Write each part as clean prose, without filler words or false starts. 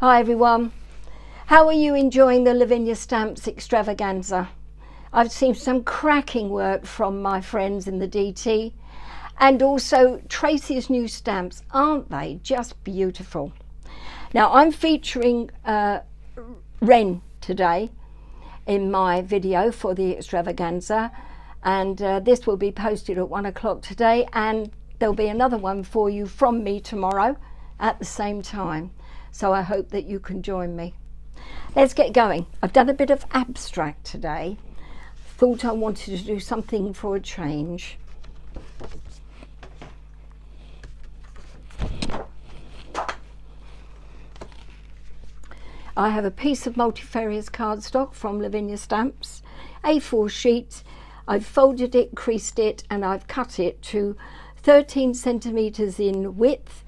Hi everyone, how are you enjoying the Lavinia stamps extravaganza? I've seen some cracking work from my friends in the DT, and also Tracy's new stamps. Aren't they just beautiful? Now I'm featuring Wren today in my video for the extravaganza, and this will be posted at 1 o'clock today, and there'll be another one for you from me tomorrow at the same time. So I hope that you can join me. Let's get going. I've done a bit of abstract today. Thought I wanted to do something for a change. I have a piece of multifarious cardstock from Lavinia Stamps, A4 sheet. I've folded it, creased it, and I've cut it to 13 centimetres in width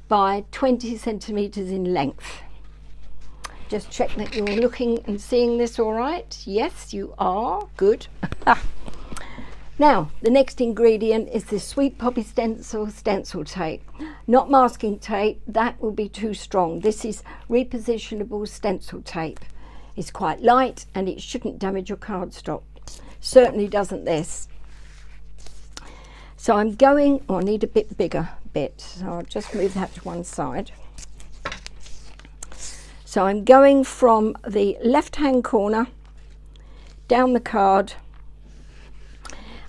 by 20 centimetres in length. Just check that you're looking and seeing this all right. Yes, you are. Good. Now, the next ingredient is this Sweet Poppy stencil tape. Not masking tape, that will be too strong. This is repositionable stencil tape. It's quite light and it shouldn't damage your cardstock. Certainly doesn't this. So I'm going, I need a bit bigger bit, so I'll just move that to one side. So I'm going from the left hand corner down the card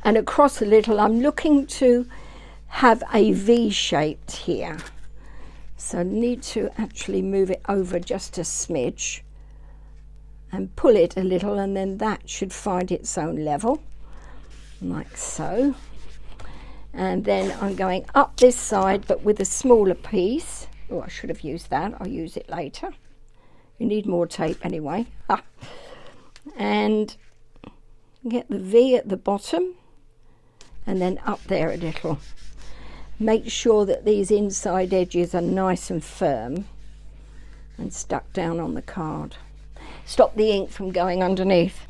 and across a little. I'm looking to have a V shaped here, so I need to actually move it over just a smidge and pull it a little, and then that should find its own level, like so. And then I'm going up this side, but with a smaller piece. Oh, I should have used that. I'll use it later. You need more tape anyway. And get the V at the bottom, and then up there a little. Make sure that these inside edges are nice and firm and stuck down on the card. Stop the ink from going underneath.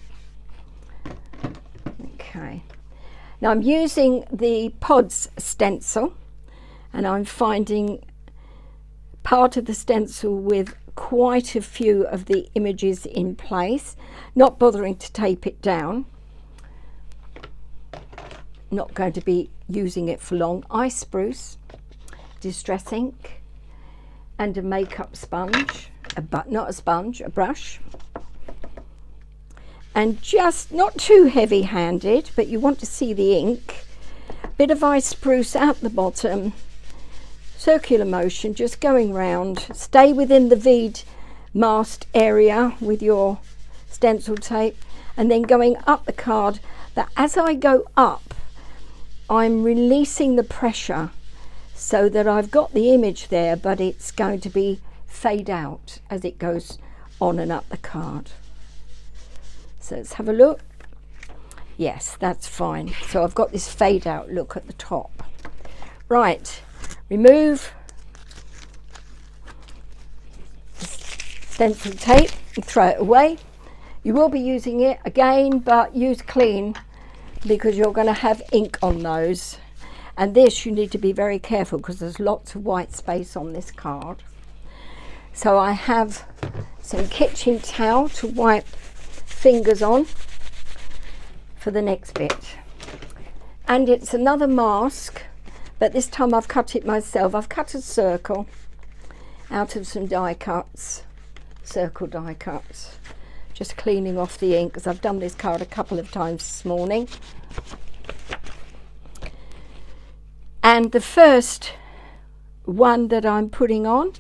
Okay. Now I'm using the Pods stencil, and I'm finding part of the stencil with quite a few of the images in place, not bothering to tape it down. Not going to be using it for long. Ice spruce, distress ink, and a makeup sponge, not a sponge, a brush. And just not too heavy handed, but you want to see the ink. Bit of ice spruce out the bottom, circular motion, just going round. Stay within the V mast area with your stencil tape, and then going up the card, that as I go up, I'm releasing the pressure so that I've got the image there, but it's going to be fade out as it goes on and up the card. So let's have a look. Yes, that's fine. So I've got this fade out look at the top. Right, remove stencil tape and throw it away. You will be using it again, but use clean because you're going to have ink on those. And this you need to be very careful because there's lots of white space on this card. So I have some kitchen towel to wipe fingers on for the next bit, and it's another mask, but this time I've cut it myself. I've cut a circle out of some die cuts, circle die cuts, just cleaning off the ink because I've done this card a couple of times this morning. And the first one that I'm putting on,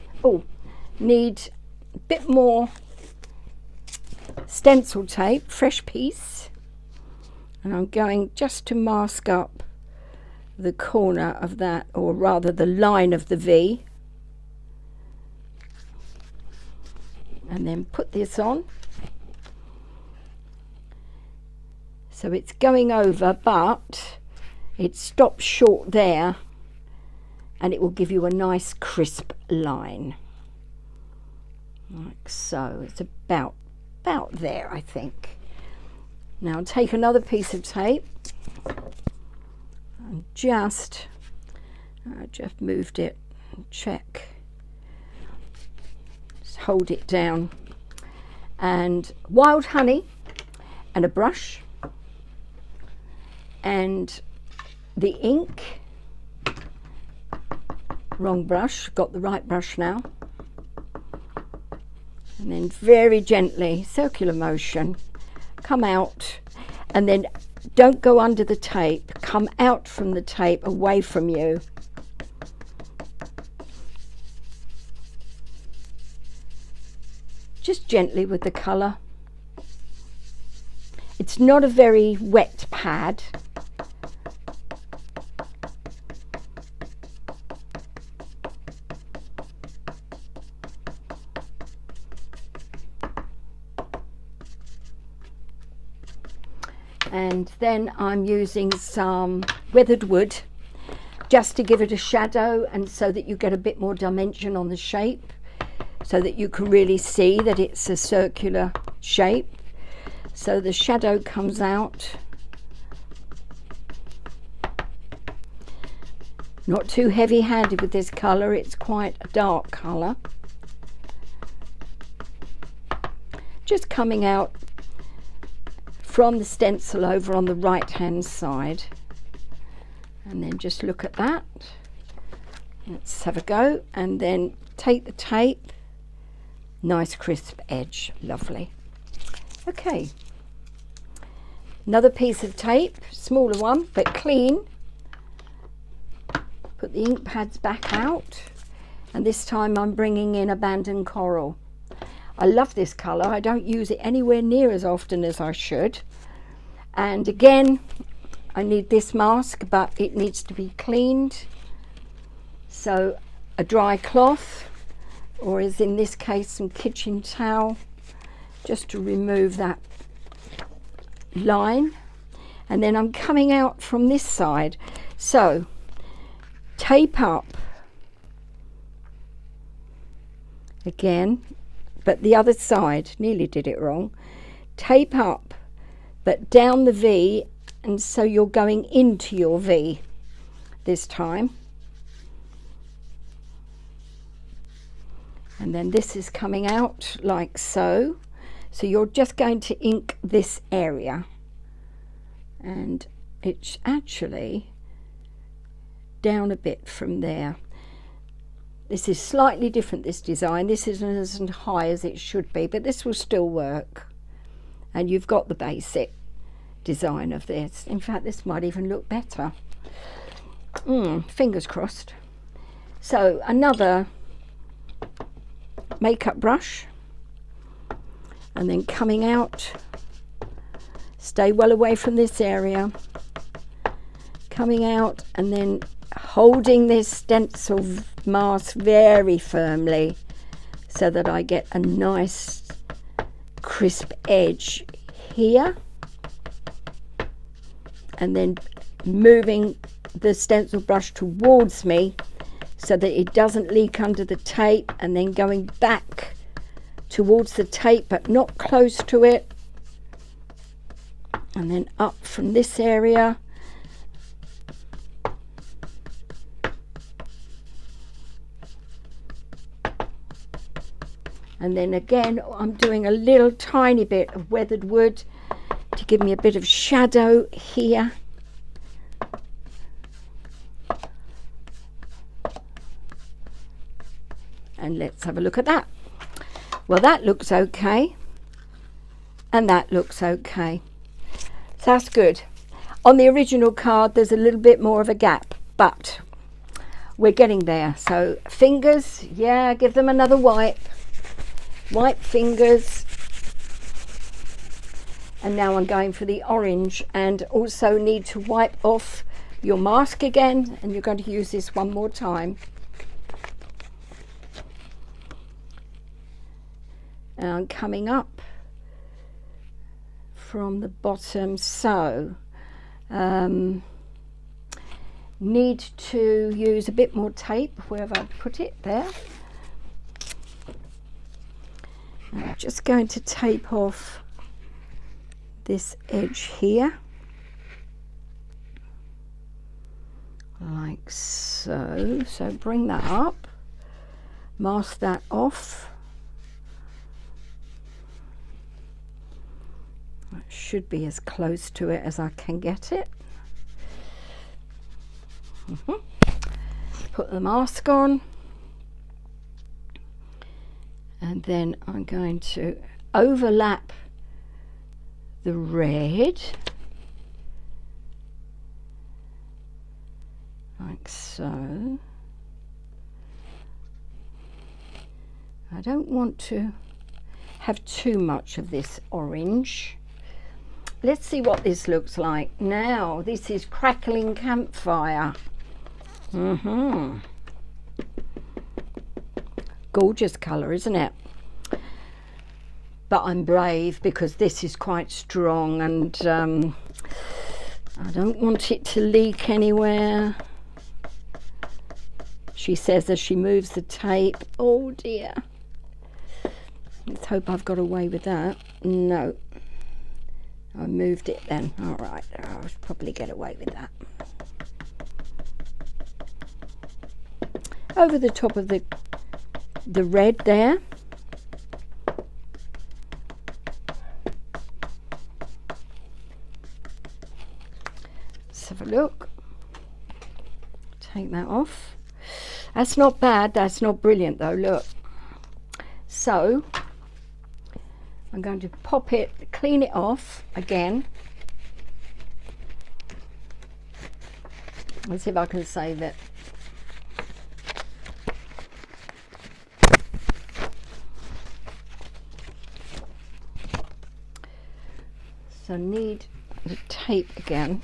need a bit more stencil tape, fresh piece, and I'm going just to mask up the corner of that, or rather the line of the V, and then put this on. So it's going over, but it stops short there, and it will give you a nice crisp line, like so. It's about there, I think. Now take another piece of tape and I just moved it, check hold it down. And wild honey and a brush and the ink. Wrong brush, got the right brush now. And then very gently, circular motion, come out, and then don't go under the tape, come out from the tape, away from you. Just gently with the colour. It's not a very wet pad. And then I'm using some weathered wood just to give it a shadow, and so that you get a bit more dimension on the shape, so that you can really see that it's a circular shape. So the shadow comes out. Not too heavy-handed with this colour, it's quite a dark colour. Just coming out from the stencil over on the right hand side, and then just look at that. Let's have a go, and then take the tape. Nice crisp edge, lovely. Okay, another piece of tape, smaller one but clean. Put the ink pads back out, and this time I'm bringing in Abandoned Coral. I love this colour. I don't use it anywhere near as often as I should. And again, I need this mask, but it needs to be cleaned. So a dry cloth, or as in this case, some kitchen towel, just to remove that line. And then I'm coming out from this side. So tape up again, but the other side, nearly did it wrong. Tape up, but down the V, and so you're going into your V this time. And then this is coming out like so. So you're just going to ink this area. And it's actually down a bit from there. This is slightly different, this design. This isn't as high as it should be, but this will still work. And you've got the basic design of this. In fact, this might even look better. Fingers crossed. So another makeup brush, and then coming out, stay well away from this area, coming out, and then holding this stencil mask very firmly so that I get a nice crisp edge here, and then moving the stencil brush towards me so that it doesn't leak under the tape, and then going back towards the tape but not close to it, and then up from this area. And then again, I'm doing a little tiny bit of weathered wood to give me a bit of shadow here. And let's have a look at that. Well, that looks okay. And that looks okay. So that's good. On the original card, there's a little bit more of a gap, but we're getting there. So fingers, yeah, give them another wipe. White fingers, and now I'm going for the orange, and also need to wipe off your mask again, and you're going to use this one more time. And I'm coming up from the bottom, so need to use a bit more tape. Where have I put it? There. I'm just going to tape off this edge here, like so. So bring that up, mask that off, That should be as close to it as I can get it. Put the mask on, and then I'm going to overlap the red like so. I don't want to have too much of this orange. Let's see what this looks like. Now, this is Crackling Campfire. Gorgeous colour, isn't it? But I'm brave because this is quite strong, and I don't want it to leak anywhere. She says as she moves the tape. Oh dear. Let's hope I've got away with that. No. I moved it then. All right, I'll probably get away with that. Over the top of the red there. Let's have a look. Take that off. That's not bad. That's not brilliant though. Look. So I'm going to pop it, clean it off again. Let's see if I can save it. So I need the tape again.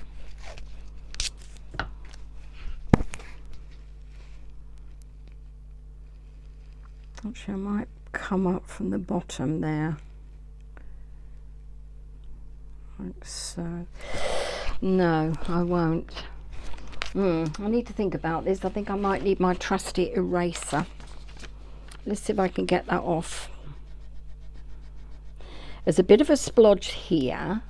Actually, I might come up from the bottom there. Like so. No, I won't. I need to think about this. I think I might need my trusty eraser. Let's see if I can get that off. There's a bit of a splodge here.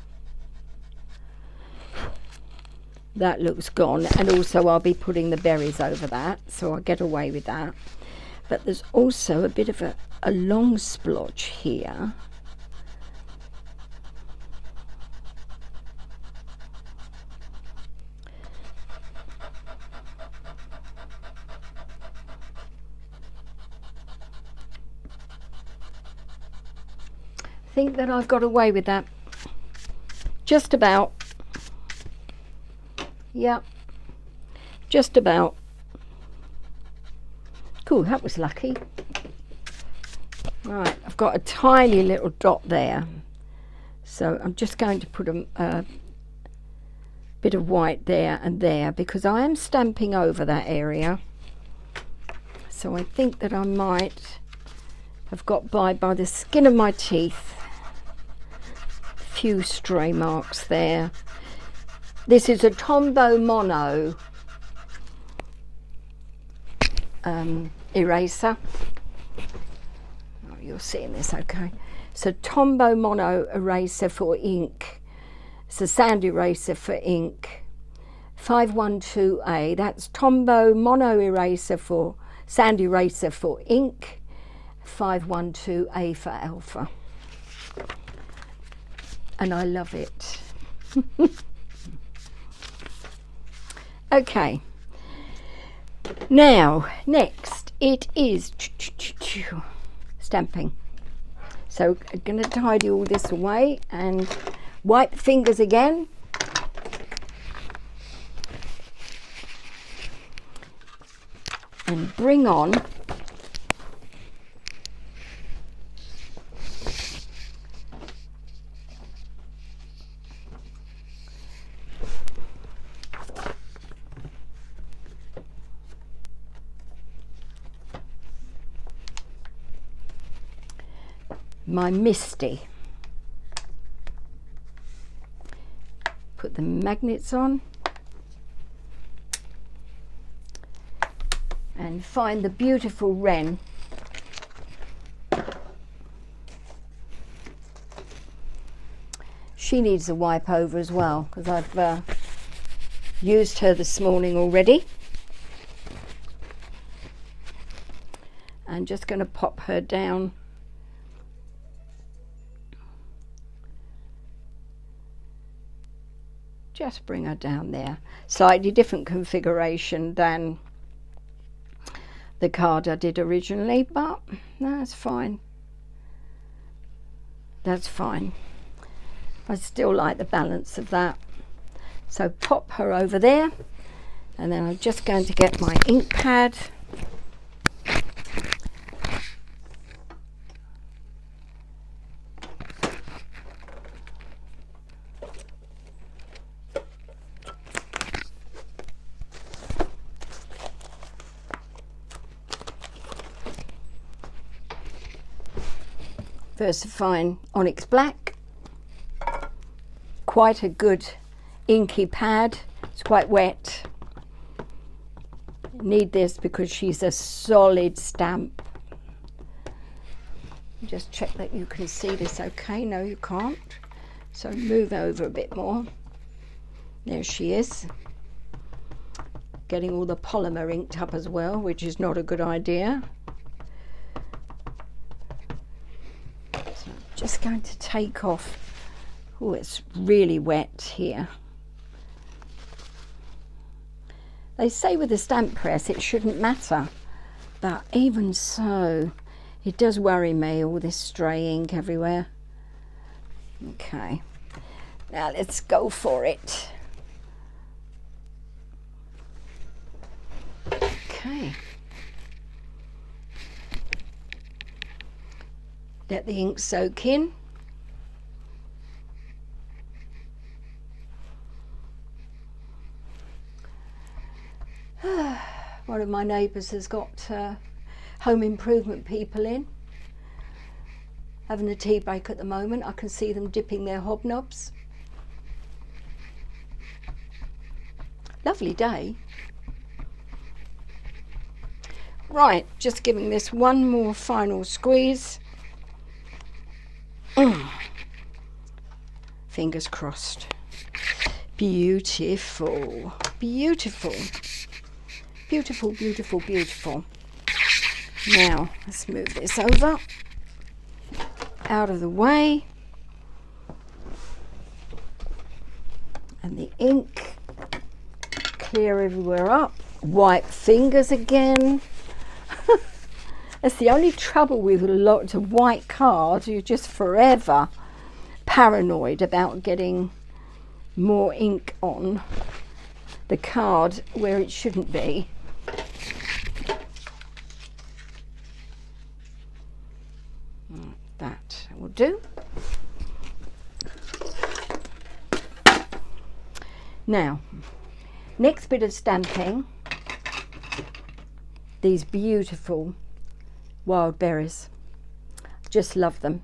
That looks gone, and also I'll be putting the berries over that, so I'll get away with that. But there's also a bit of a long splodge here. I think that I've got away with that. Just about. Yep. Just about. Cool, that was lucky. Right, I've got a tiny little dot there. So I'm just going to put a bit of white there and there because I am stamping over that area. So I think that I might have got by the skin of my teeth. Few stray marks there. This is a Tombow Mono eraser. Oh, you're seeing this okay. So Tombow Mono eraser for ink. It's a sand eraser for ink. 512A. That's Tombow Mono eraser for sand eraser for ink. 512A for alpha. And I love it. Okay. Now, next it is stamping. So I'm going to tidy all this away and wipe the fingers again. And bring on my Misty. Put the magnets on and find the beautiful Wren. She needs a wipe over as well because I've used her this morning already. I'm just going to pop her down just bring her down there. Slightly different configuration than the card I did originally, but that's fine. That's fine. I still like the balance of that. So pop her over there, and then I'm just going to get my ink pad. VersaFine Onyx Black. Quite a good inky pad. It's quite wet. Need this because she's a solid stamp. Just check that you can see this okay. No, you can't. So move over a bit more. There she is. Getting all the polymer inked up as well, which is not a good idea. So I'm just going to take off. Oh, it's really wet here. They say with a stamp press it shouldn't matter, but even so, it does worry me, all this stray ink everywhere. Okay, now let's go for it. Okay. Let the ink soak in. One of my neighbours has got home improvement people in, having a tea break at the moment. I can see them dipping their hobnobs. Lovely day. Right, just giving this one more final squeeze. Fingers crossed. Beautiful, beautiful. Beautiful, beautiful, beautiful. Now, let's move this over, out of the way. And the ink, clear everywhere up. White fingers again. That's the only trouble with lots of white cards. You're just forever paranoid about getting more ink on the card where it shouldn't be. That will do. Now, next bit of stamping, these beautiful wild berries. Just love them.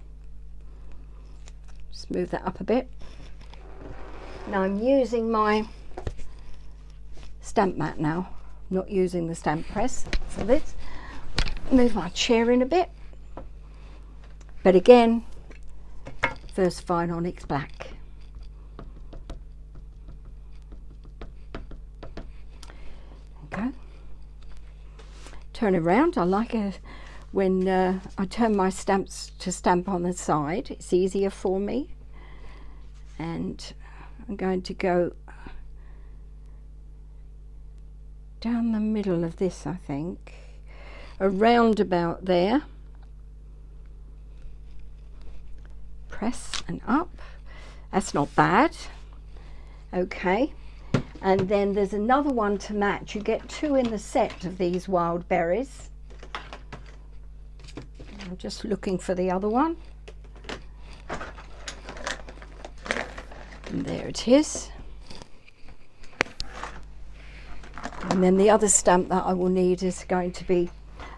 Just move that up a bit. Now I'm using my stamp mat now, not using the stamp press for this. Move my chair in a bit. But again, VersaFine Onyx Black. Okay. Turn around. I like it when I turn my stamps to stamp on the side. It's easier for me. And I'm going to go down the middle of this, I think, around about there. Press and up. That's not bad. Okay, and then there's another one to match. You get two in the set of these wild berries. I'm just looking for the other one. And there it is. And then the other stamp that I will need is going to be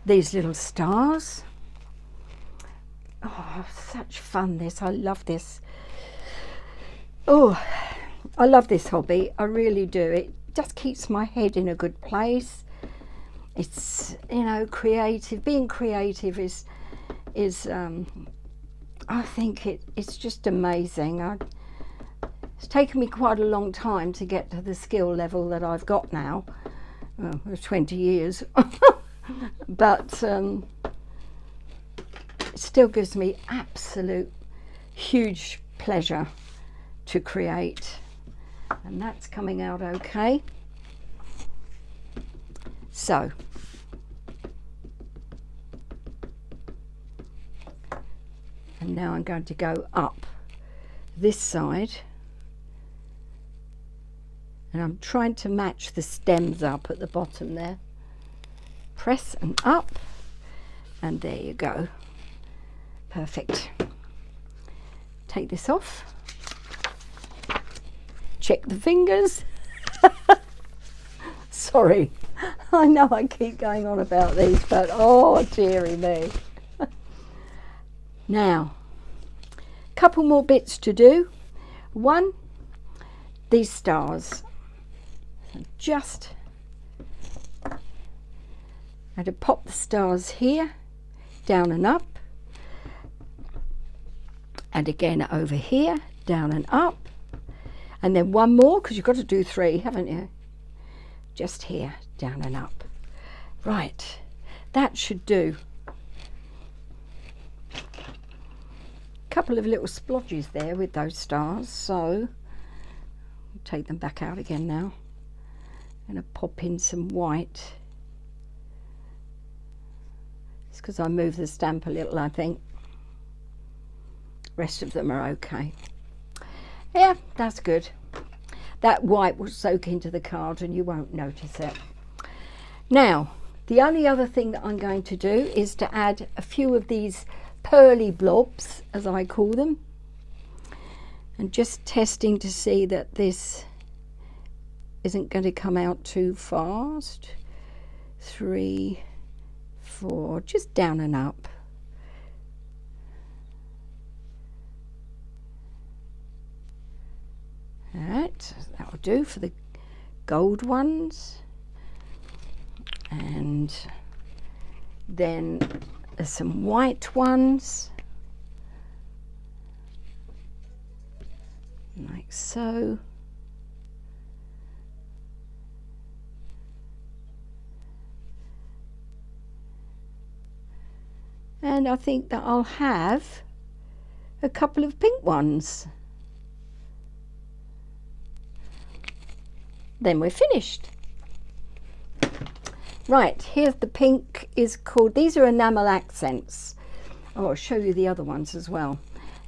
these little stars. Oh, such fun this. I love this. Oh, I love this hobby. I really do. It just keeps my head in a good place. It's, you know, creative. Being creative is I think it's just amazing. It's taken me quite a long time to get to the skill level that I've got now. Well, 20 years. But it still gives me absolute huge pleasure to create. And that's coming out okay. So and now I'm going to go up this side, and I'm trying to match the stems up at the bottom there. Press and up, and there you go. Perfect. Take this off. Check the fingers. Sorry, I know I keep going on about these, but oh dearie me. Now, a couple more bits to do. One, these stars. So just going to pop the stars here, down and up, and again over here, down and up, and then one more, because you've got to do 3, haven't you? Just here, down and up. Right, that should do. Couple of little splodges there with those stars, so take them back out again now. I'm going to pop in some white. It's because I moved the stamp a little, I think. Rest of them are okay. Yeah, that's good. That white will soak into the card and you won't notice it. Now, the only other thing that I'm going to do is to add a few of these pearly blobs, as I call them, and just testing to see that this isn't going to come out too fast. 3, 4, just down and up. Alright, that'll do for the gold ones. And then there's some white ones, like so. And I think that I'll have a couple of pink ones. Then we're finished. Right, here's the pink, is called, these are enamel accents. Oh, I'll show you the other ones as well.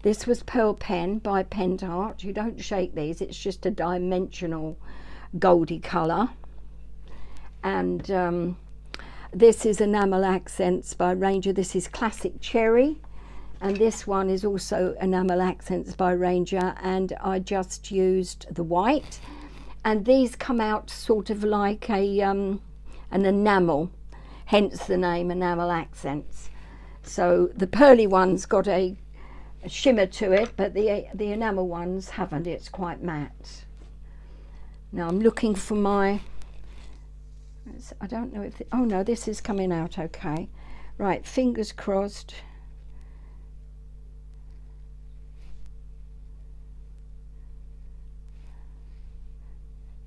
This was Pearl Pen by Pentart. You don't shake these, it's just a dimensional goldy colour. And this is Enamel Accents by Ranger. This is Classic Cherry. And this one is also Enamel Accents by Ranger, and I just used the white. And these come out sort of like an enamel, hence the name Enamel Accents. So the pearly one's got a shimmer to it, but the enamel ones haven't. It's quite matte. Now I'm looking for my, I don't know if, oh no, this is coming out okay. Right, fingers crossed.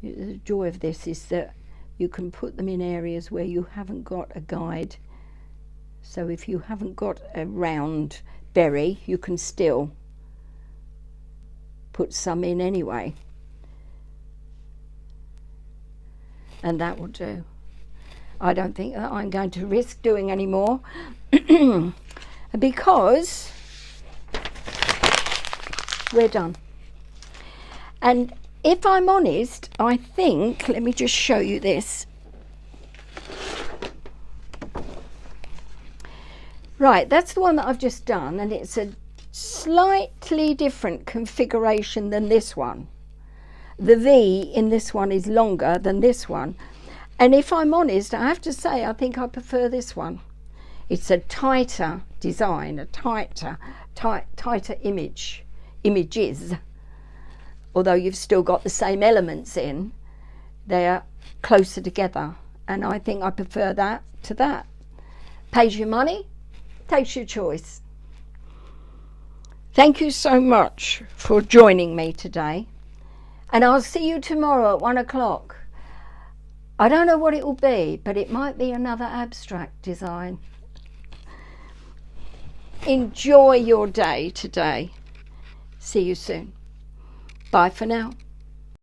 The joy of this is that you can put them in areas where you haven't got a guide. So if you haven't got a round berry, you can still put some in anyway. And that will do. I don't think that I'm going to risk doing any more because we're done. And if I'm honest, I think, let me just show you this. Right, that's the one that I've just done, and it's a slightly different configuration than this one. The V in this one is longer than this one. And if I'm honest, I have to say, I think I prefer this one. It's a tighter design, a tighter images. Although you've still got the same elements in, they're closer together. And I think I prefer that to that. Pays your money, takes your choice. Thank you so much for joining me today. And I'll see you tomorrow at 1 o'clock. I don't know what it will be, but it might be another abstract design. Enjoy your day today. See you soon. Bye for now.